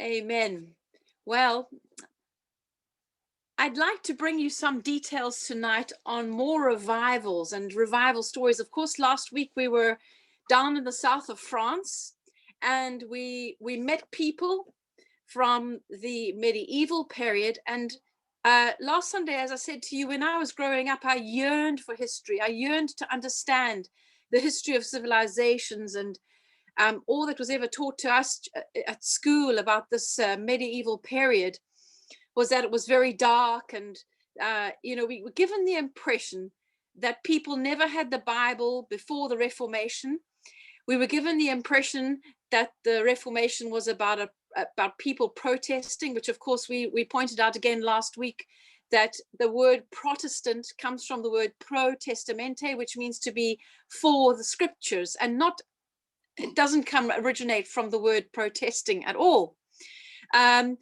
Amen. Well, I'd like to bring you some details tonight on more revivals and revival stories. Of course, last week we were down in the south of France, and we met people from the medieval period. And last Sunday, as I said to you, when I was growing up, I yearned for history. I yearned to understand the history of civilizations and all that was ever taught to us at school about this medieval period was that it was very dark. And, we were given the impression that people never had the Bible before the Reformation. We were given the impression that the Reformation was about people protesting, which of course we pointed out again last week, that the word Protestant comes from the word pro testamente, which means to be for the scriptures, and not, it doesn't originate from the word protesting at all. And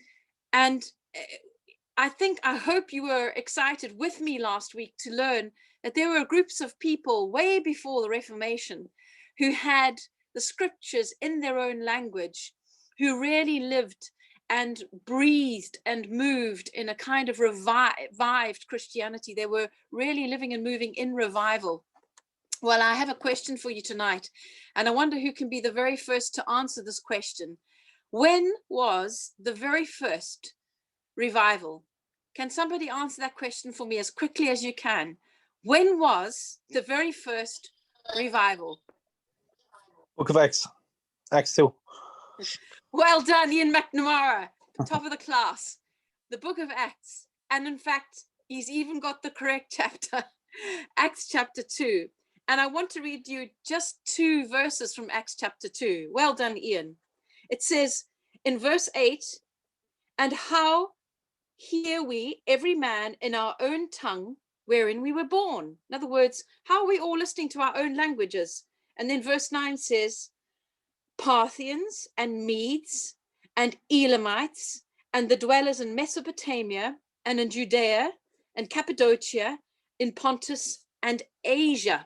I hope you were excited with me last week to learn that there were groups of people way before the Reformation who had the scriptures in their own language, who really lived and breathed and moved in a kind of revived Christianity. They were really living and moving in revival. Well, I have a question for you tonight, and I wonder who can be the very first to answer this question. When was the very first revival? Can somebody answer that question for me as quickly as you can? When was the very first revival? Book of Acts, Acts 2. Well done, Ian McNamara, top of the class. The book of Acts. And in fact, he's even got the correct chapter, Acts chapter 2. And I want to read you just 2 verses from Acts chapter 2. Well done, Ian. It says in verse 8, and how hear we every man in our own tongue wherein we were born. In other words, how are we all listening to our own languages? And then verse 9 says, Parthians and Medes and Elamites and the dwellers in Mesopotamia and in Judea and Cappadocia, in Pontus and Asia.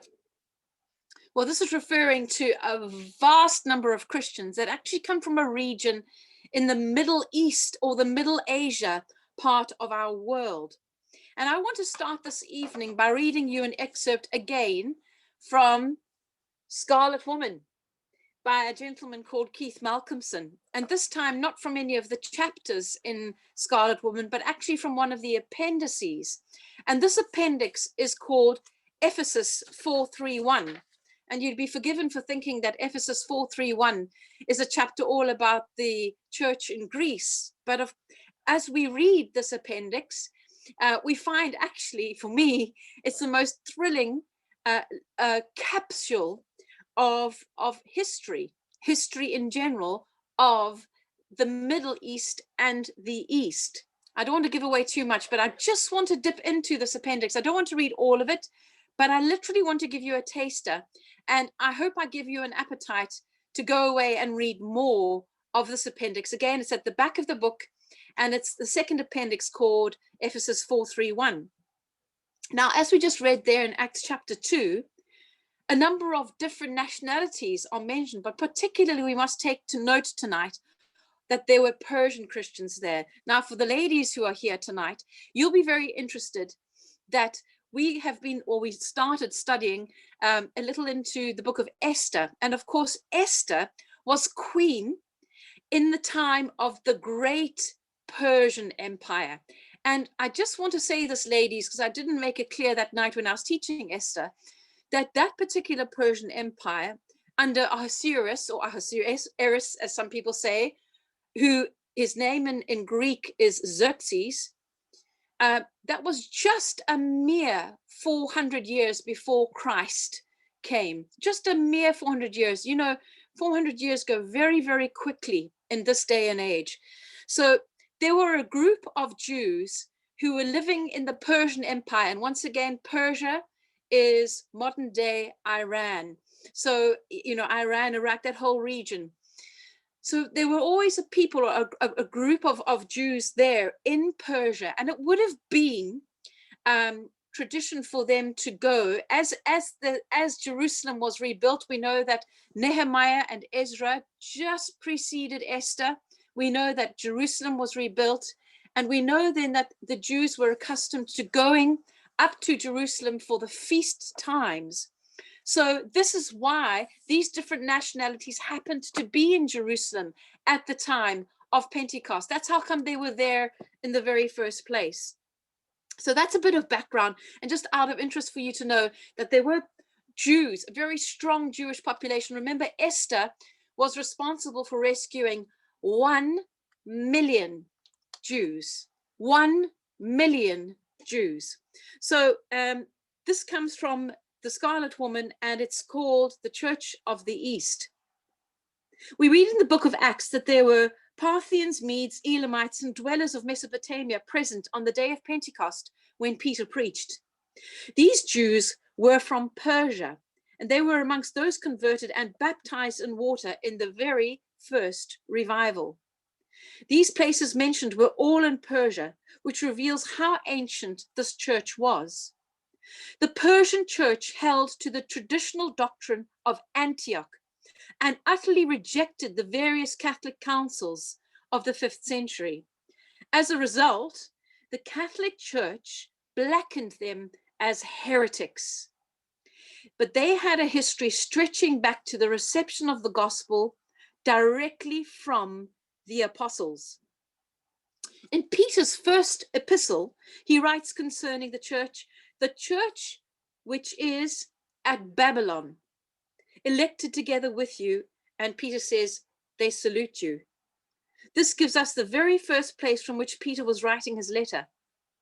Well, this is referring to a vast number of Christians that actually come from a region in the Middle East or the Middle Asia part of our world. And I want to start this evening by reading you an excerpt again from Scarlet Woman by a gentleman called Keith Malcomson. And this time not from any of the chapters in Scarlet Woman, but actually from one of the appendices. And this appendix is called Ephesus 4:3:1. And you'd be forgiven for thinking that Ephesus 4:3:1 is a chapter all about the church in Greece. But as we read this appendix, we find actually, for me, it's the most thrilling capsule of history in general, of the Middle East and the East. I don't want to give away too much, but I just want to dip into this appendix. I don't want to read all of it, but I literally want to give you a taster. And I hope I give you an appetite to go away and read more of this appendix. Again, it's at the back of the book, and it's the second appendix called Ephesus 4:3:1. Now, as we just read there in Acts chapter 2, a number of different nationalities are mentioned, but particularly we must take to note tonight that there were Persian Christians there. Now, for the ladies who are here tonight, you'll be very interested that we started studying a little into the book of Esther. And of course, Esther was queen in the time of the great Persian Empire. And I just want to say this, ladies, because I didn't make it clear that night when I was teaching Esther, that particular Persian Empire under Ahasuerus, or Ahasuerus, as some people say, who his name in Greek is Xerxes, that was just a mere 400 years before Christ came. Just a mere 400 years. 400 years go very, very quickly in this day and age. So there were a group of Jews who were living in the Persian Empire. And once again, Persia is modern day Iran. So, Iran, Iraq, that whole region. So there were always a people, a group of Jews there in Persia, and it would have been tradition for them to go as Jerusalem was rebuilt. We know that Nehemiah and Ezra just preceded Esther We know that Jerusalem was rebuilt, and we know then that the Jews were accustomed to going up to Jerusalem for the feast times. So this is why these different nationalities happened to be in Jerusalem at the time of Pentecost. That's how come they were there in the very first place. So that's a bit of background, and just out of interest for you to know that there were Jews, a very strong Jewish population. Remember, Esther was responsible for rescuing 1 million Jews. 1 million Jews. So this comes from the Scarlet Woman, and it's called the Church of the East. We read in the book of Acts that there were Parthians, Medes, Elamites, and dwellers of Mesopotamia present on the day of Pentecost when Peter preached. These Jews were from Persia, and they were amongst those converted and baptized in water in the very first revival. These places mentioned were all in Persia, which reveals how ancient this church was. The Persian church held to the traditional doctrine of Antioch and utterly rejected the various Catholic councils of the 5th century. As a result, the Catholic Church blackened them as heretics. But they had a history stretching back to the reception of the gospel directly from the apostles. In Peter's first epistle, he writes concerning the church which is at Babylon, elected together with you, and Peter says, they salute you. This gives us the very first place from which Peter was writing his letter,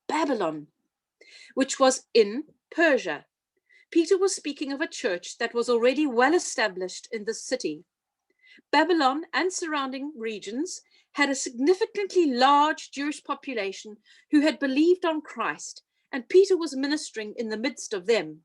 Babylon, which was in Persia. Peter was speaking of a church that was already well established in the city. Babylon and surrounding regions had a significantly large Jewish population who had believed on Christ, and Peter was ministering in the midst of them.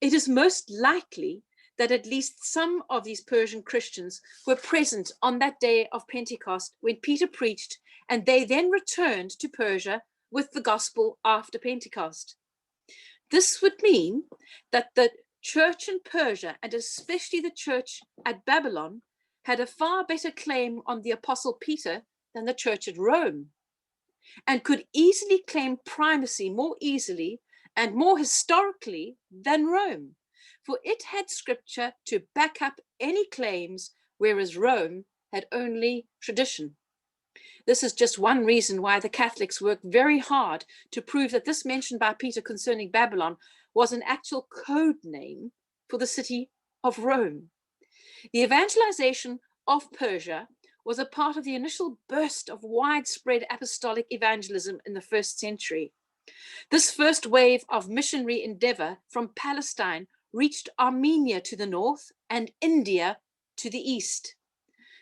It is most likely that at least some of these Persian Christians were present on that day of Pentecost when Peter preached, and they then returned to Persia with the gospel after Pentecost. This would mean that the church in Persia, and especially the church at Babylon, had a far better claim on the Apostle Peter than the church at Rome, and could easily claim primacy more easily and more historically than Rome, for it had scripture to back up any claims, whereas Rome had only tradition. This is just one reason why the Catholics worked very hard to prove that this mention by Peter concerning Babylon was an actual code name for the city of Rome. The evangelization of Persia was a part of the initial burst of widespread apostolic evangelism in the 1st century. This first wave of missionary endeavor from Palestine reached Armenia to the north and India to the east.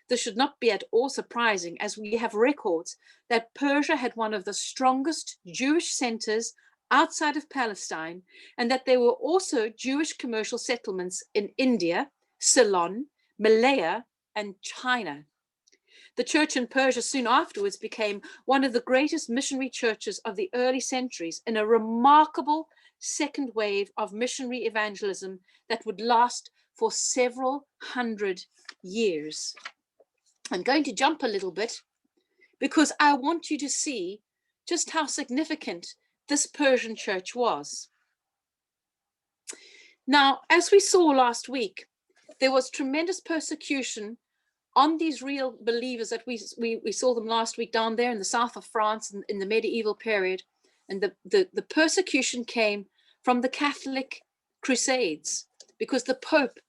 This should not be at all surprising, as we have records that Persia had one of the strongest Jewish centers outside of Palestine, and that there were also Jewish commercial settlements in India, Ceylon, Malaya, and China. The church in Persia soon afterwards became one of the greatest missionary churches of the early centuries in a remarkable second wave of missionary evangelism that would last for several hundred years. I'm going to jump a little bit because I want you to see just how significant this Persian church was. Now, as we saw last week, there was tremendous persecution on these real believers that we saw them last week down there in the south of France in the medieval period. And the persecution came from the Catholic Crusades, because the Pope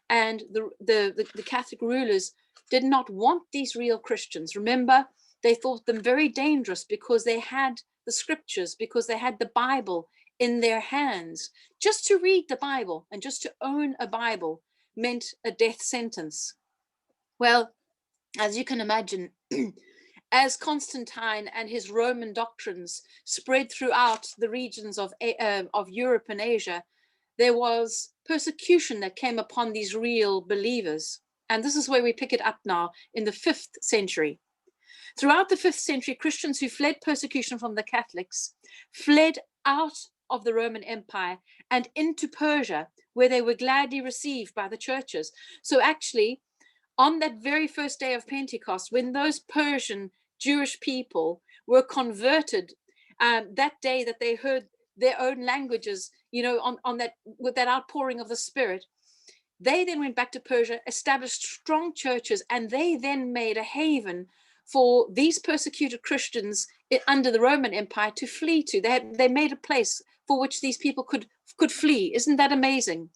and the Catholic rulers did not want these real Christians. Remember, they thought them very dangerous because they had the scriptures, because they had the Bible in their hands. Just to read the Bible and just to own a Bible meant a death sentence. Well, as you can imagine, as Constantine and his Roman doctrines spread throughout the regions of Europe and Asia, there was persecution that came upon these real believers. And this is where we pick it up now in the 5th century. Throughout the 5th century, Christians who fled persecution from the Catholics fled out of the Roman Empire and into Persia, where they were gladly received by the churches. So actually, on that very first day of Pentecost, when those Persian Jewish people were converted, that day that they heard their own languages, on that, with that outpouring of the Spirit, they then went back to Persia, established strong churches, and they then made a haven for these persecuted Christians under the Roman Empire to flee to. They made a place for which these people could flee. Isn't that amazing?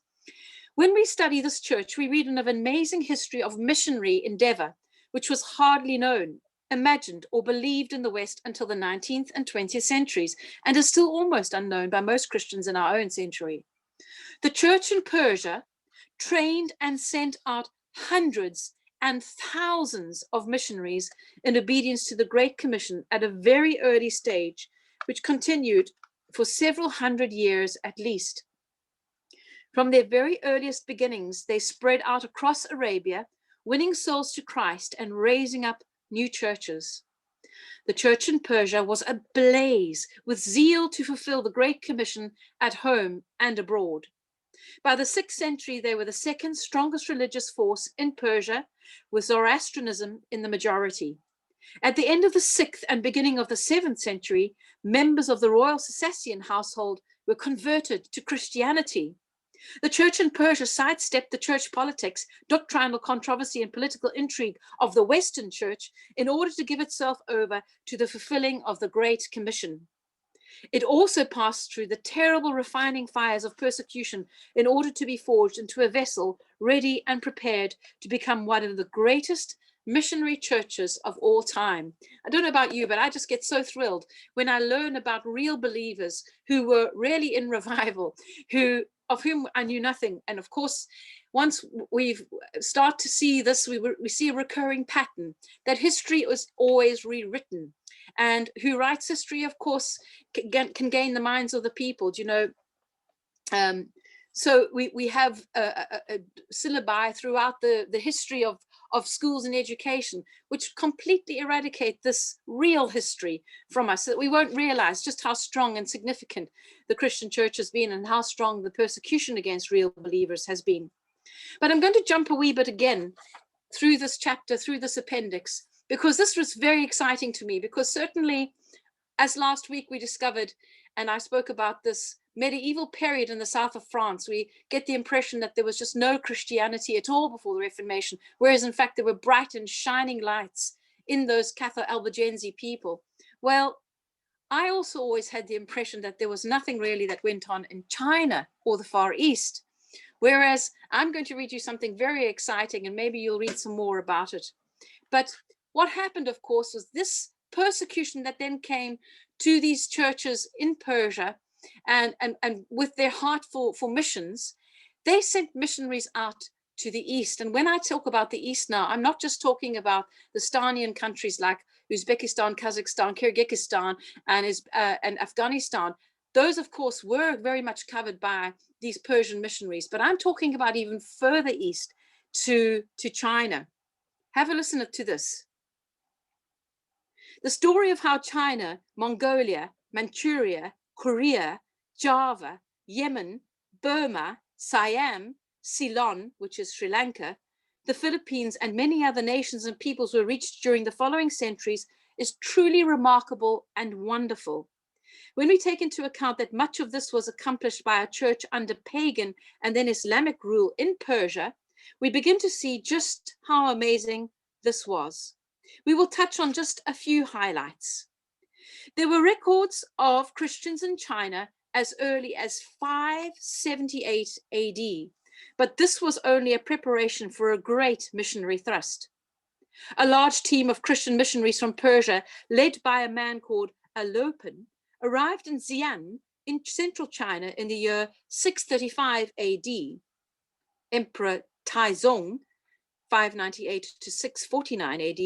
When we study this church, we read of an amazing history of missionary endeavor, which was hardly known, imagined, or believed in the West until the 19th and 20th centuries, and is still almost unknown by most Christians in our own century. The church in Persia trained and sent out hundreds and thousands of missionaries in obedience to the Great Commission at a very early stage, which continued for several hundred years at least. From their very earliest beginnings, they spread out across Arabia, winning souls to Christ and raising up new churches. The church in Persia was ablaze with zeal to fulfill the Great Commission at home and abroad. By the 6th century, they were the second strongest religious force in Persia, with Zoroastrianism in the majority. At the end of the 6th and beginning of the 7th century, members of the royal Sassanian household were converted to Christianity. The church in Persia sidestepped the church politics, doctrinal controversy, and political intrigue of the Western church in order to give itself over to the fulfilling of the Great Commission. It also passed through the terrible refining fires of persecution in order to be forged into a vessel ready and prepared to become one of the greatest missionary churches of all time. I don't know about you, but I just get so thrilled when I learn about real believers who were really in revival, of whom I knew nothing. And of course, once we start to see this, we see a recurring pattern that history is always rewritten. And who writes history, of course, can gain the minds of the people. So we have a syllabi throughout the history of schools and education, which completely eradicate this real history from us, so that we won't realize just how strong and significant the Christian church has been and how strong the persecution against real believers has been. But I'm going to jump a wee bit again through this chapter, through this appendix, because this was very exciting to me, because certainly, as last week we discovered, and I spoke about this medieval period in the south of France, we get the impression that there was just no Christianity at all before the Reformation, whereas in fact there were bright and shining lights in those Catho-Albigense people. Well, I also always had the impression that there was nothing really that went on in China or the Far East, whereas I'm going to read you something very exciting, and maybe you'll read some more about it. But what happened, of course, was this persecution that then came to these churches in Persia, and with their heart for missions, they sent missionaries out to the East. And when I talk about the East now, I'm not just talking about the Stanian countries like Uzbekistan, Kazakhstan, Kyrgyzstan, and Afghanistan. Those, of course, were very much covered by these Persian missionaries. But I'm talking about even further east to China. Have a listen to this. The story of how China, Mongolia, Manchuria, Korea, Java, Yemen, Burma, Siam, Ceylon, which is Sri Lanka, the Philippines, and many other nations and peoples were reached during the following centuries is truly remarkable and wonderful. When we take into account that much of this was accomplished by a church under pagan and then Islamic rule in Persia, we begin to see just how amazing this was. We will touch on just a few highlights. There were records of Christians in China as early as 578 AD, but this was only a preparation for a great missionary thrust. A large team of Christian missionaries from Persia, led by a man called Alopan, arrived in Xi'an in central China in the year 635 AD. Emperor Taizong, 598 to 649 AD,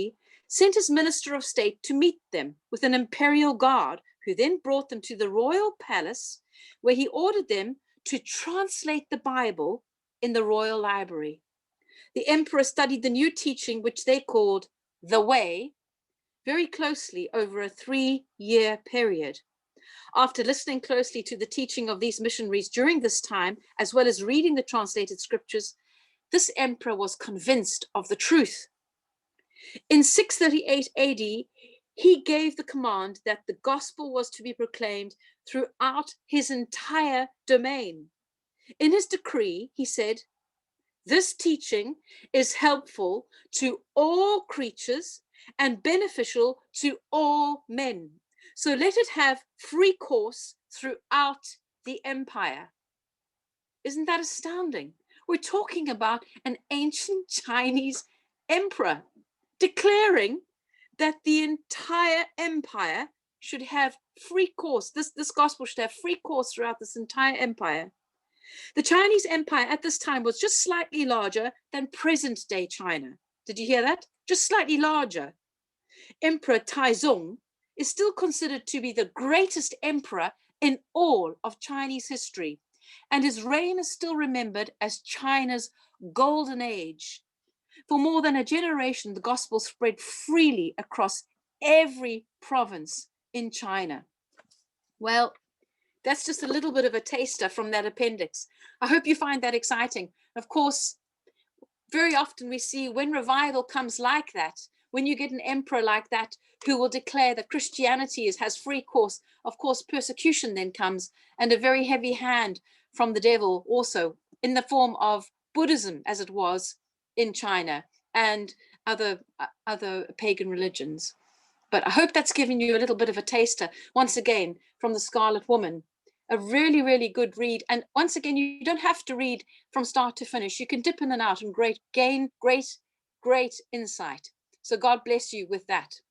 sent his minister of state to meet them with an imperial guard, who then brought them to the royal palace, where he ordered them to translate the Bible in the royal library. The emperor studied the new teaching, which they called the Way, very closely over a 3-year period. After listening closely to the teaching of these missionaries during this time, as well as reading the translated scriptures, this emperor was convinced of the truth. In 638 AD, he gave the command that the gospel was to be proclaimed throughout his entire domain. In his decree, he said, "This teaching is helpful to all creatures and beneficial to all men. So let it have free course throughout the empire." Isn't that astounding? We're talking about an ancient Chinese emperor declaring that the entire empire should have free course. This gospel should have free course throughout this entire empire. The Chinese empire at this time was just slightly larger than present day China. Did you hear that? Just slightly larger. Emperor Taizong is still considered to be the greatest emperor in all of Chinese history, and his reign is still remembered as China's golden age. For more than a generation, the gospel spread freely across every province in China. Well, that's just a little bit of a taster from that appendix. I hope you find that exciting. Of course, very often we see when revival comes like that, when you get an emperor like that who will declare that Christianity has free course, of course, persecution then comes, and a very heavy hand from the devil also, in the form of Buddhism, as it was in China, and other pagan religions. But I hope that's given you a little bit of a taster, once again, from the Scarlet Woman. A really, really good read. And once again, you don't have to read from start to finish. You can dip in and out and gain great insight. So God bless you with that.